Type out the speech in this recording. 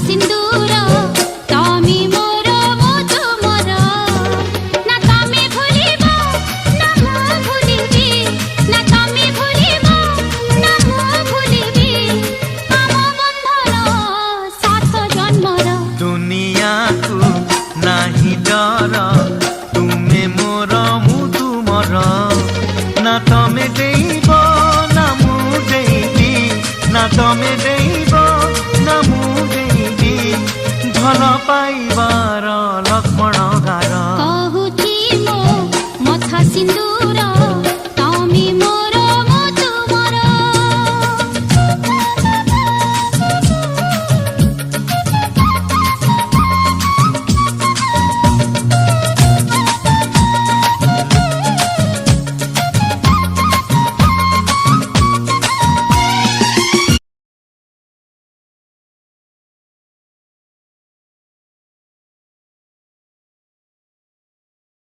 सिंदूर तमी मोर मो तुमर ना तमी भूलिब ना मु भूलिबी ना तमी भूलिब ना मु भूलिबी आम बंधन सात जन्मर दुनिया को नाही डर तुमे मोर मु तुमर ना तमे देइब ना मु देइबी ना तमे देइब ना मु देइबी भल पाइबार